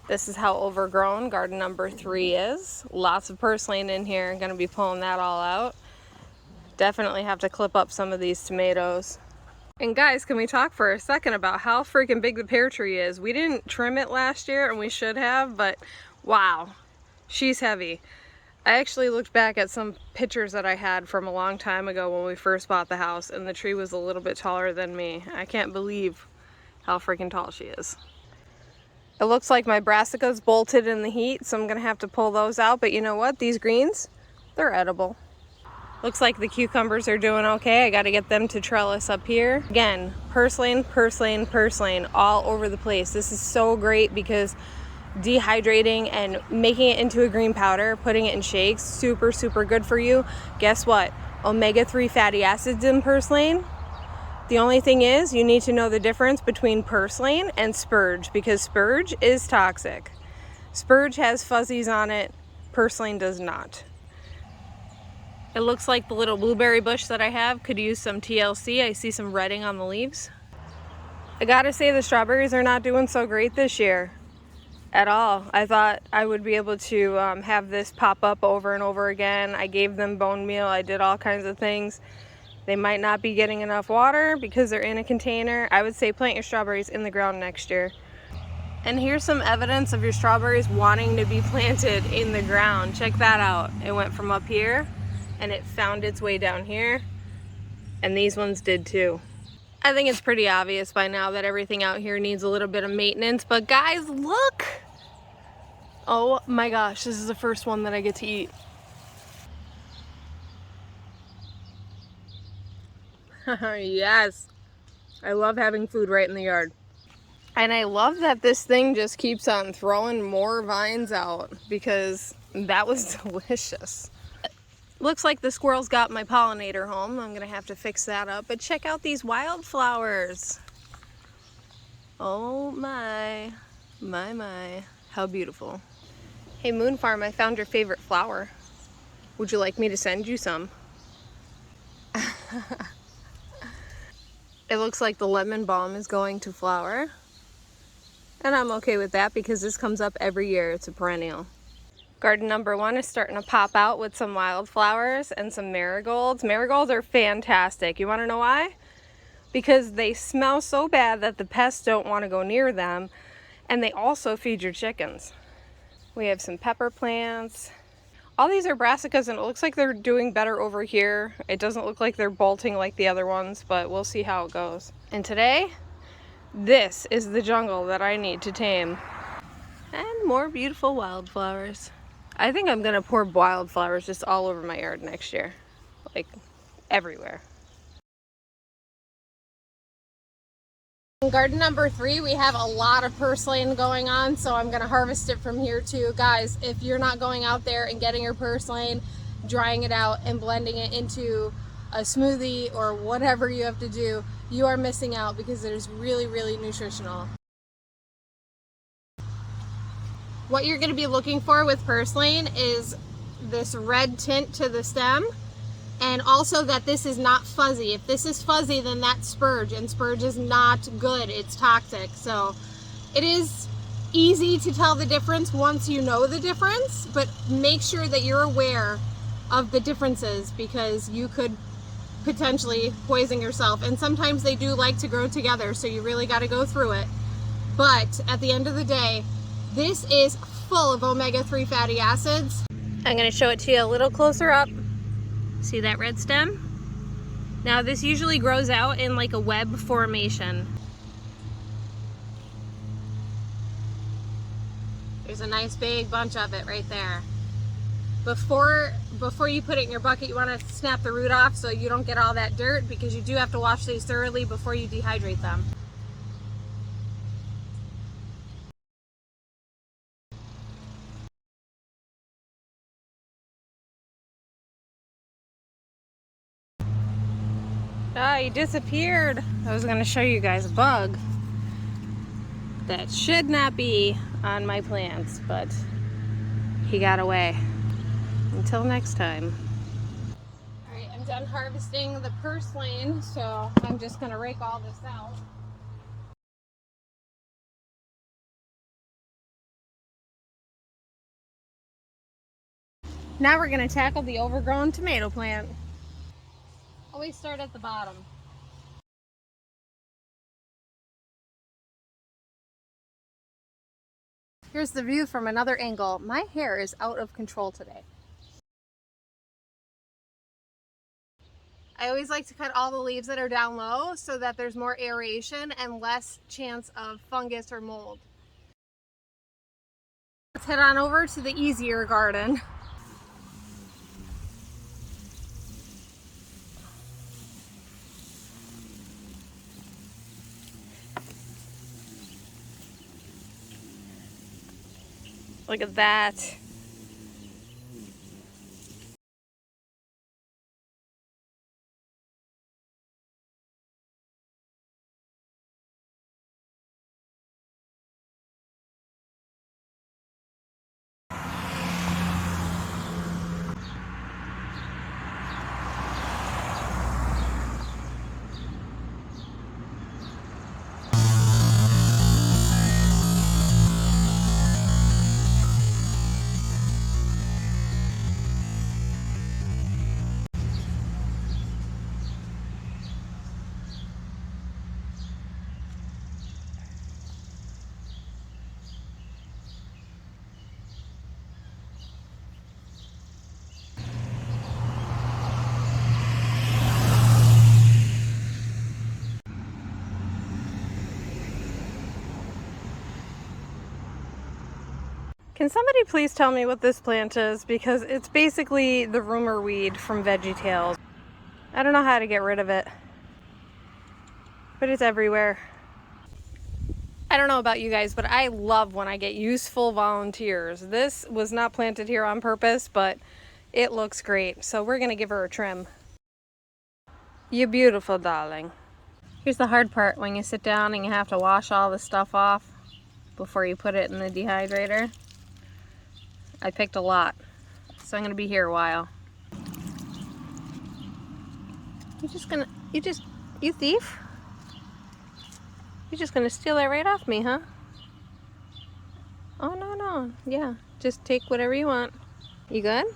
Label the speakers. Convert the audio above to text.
Speaker 1: This is how overgrown garden number 3 is. Lots of purslane in here. I'm gonna be pulling that all out. Definitely have to clip up some of these tomatoes. And guys, can we talk for a second about how freaking big the pear tree is? We didn't trim it last year, and we should have, but wow, she's heavy. I actually looked back at some pictures that I had from a long time ago when we first bought the house, and the tree was a little bit taller than me. I can't believe how freaking tall she is. It looks like my brassicas bolted in the heat, so I'm gonna have to pull those out, but you know what? These greens, they're edible. Looks like the cucumbers are doing okay. I gotta get them to trellis up here. Again, purslane, purslane, purslane all over the place. This is so great because dehydrating and making it into a green powder, putting it in shakes, super, super good for you. Guess what? Omega-3 fatty acids in purslane. The only thing is you need to know the difference between purslane and spurge because spurge is toxic. Spurge has fuzzies on it, purslane does not. It looks like the little blueberry bush that I have could use some TLC. I see some redding on the leaves. I gotta say the strawberries are not doing so great this year at all. I thought I would be able to have this pop up over and over again. I gave them bone meal. I did all kinds of things. They might not be getting enough water because they're in a container. I would say plant your strawberries in the ground next year. And here's some evidence of your strawberries wanting to be planted in the ground. Check that out. It went from up here and it found its way down here, and these ones did too. I think it's pretty obvious by now that everything out here needs a little bit of maintenance, but guys, look! Oh my gosh, this is the first one that I get to eat. Yes, I love having food right in the yard. And I love that this thing just keeps on throwing more vines out because that was delicious. Looks like the squirrels got my pollinator home. I'm gonna have to fix that up, but check out these wildflowers. Oh my, how beautiful. Hey Moon Farm, I found your favorite flower. Would you like me to send you some? It looks like the lemon balm is going to flower. And I'm okay with that because this comes up every year. It's a perennial. Garden number 1 is starting to pop out with some wildflowers and some marigolds. Marigolds are fantastic. You want to know why? Because they smell so bad that the pests don't want to go near them, and they also feed your chickens. We have some pepper plants. All these are brassicas, and it looks like they're doing better over here. It doesn't look like they're bolting like the other ones, but we'll see how it goes. And today, this is the jungle that I need to tame. And more beautiful wildflowers. I think I'm gonna pour wildflowers just all over my yard next year. Like, everywhere. In garden number 3, we have a lot of purslane going on, so I'm gonna harvest it from here too. Guys, if you're not going out there and getting your purslane, drying it out and blending it into a smoothie or whatever you have to do, you are missing out because it is really, really nutritional. What you're going to be looking for with purslane is this red tint to the stem, and also that this is not fuzzy. If this is fuzzy, then that's spurge, and spurge is not good. It's toxic. So it is easy to tell the difference once you know the difference, but make sure that you're aware of the differences because you could potentially poison yourself. And sometimes they do like to grow together, so you really got to go through it. But at the end of the day, this is full of omega-3 fatty acids. I'm going to show it to you a little closer up. See that red stem? Now this usually grows out in like a web formation. There's a nice big bunch of it right there. Before you put it in your bucket, you want to snap the root off so you don't get all that dirt, because you do have to wash these thoroughly before you dehydrate them. Ah, he disappeared. I was gonna show you guys a bug that should not be on my plants, but he got away. Until next time. All right, I'm done harvesting the purslane, so I'm just gonna rake all this out. Now we're gonna tackle the overgrown tomato plant. Always start at the bottom. Here's the view from another angle. My hair is out of control today. I always like to cut all the leaves that are down low so that there's more aeration and less chance of fungus or mold. Let's head on over to the easier garden. Look at that. Can somebody please tell me what this plant is? Because it's basically the rumor weed from VeggieTales. I don't know how to get rid of it, but it's everywhere. I don't know about you guys, but I love when I get useful volunteers. This was not planted here on purpose, but it looks great. So we're gonna give her a trim. You beautiful darling. Here's the hard part when you sit down and you have to wash all the stuff off before you put it in the dehydrator. I picked a lot, so I'm gonna be here a while. You thief? You're just gonna steal that right off me, huh? Oh, no, yeah, just take whatever you want. You good?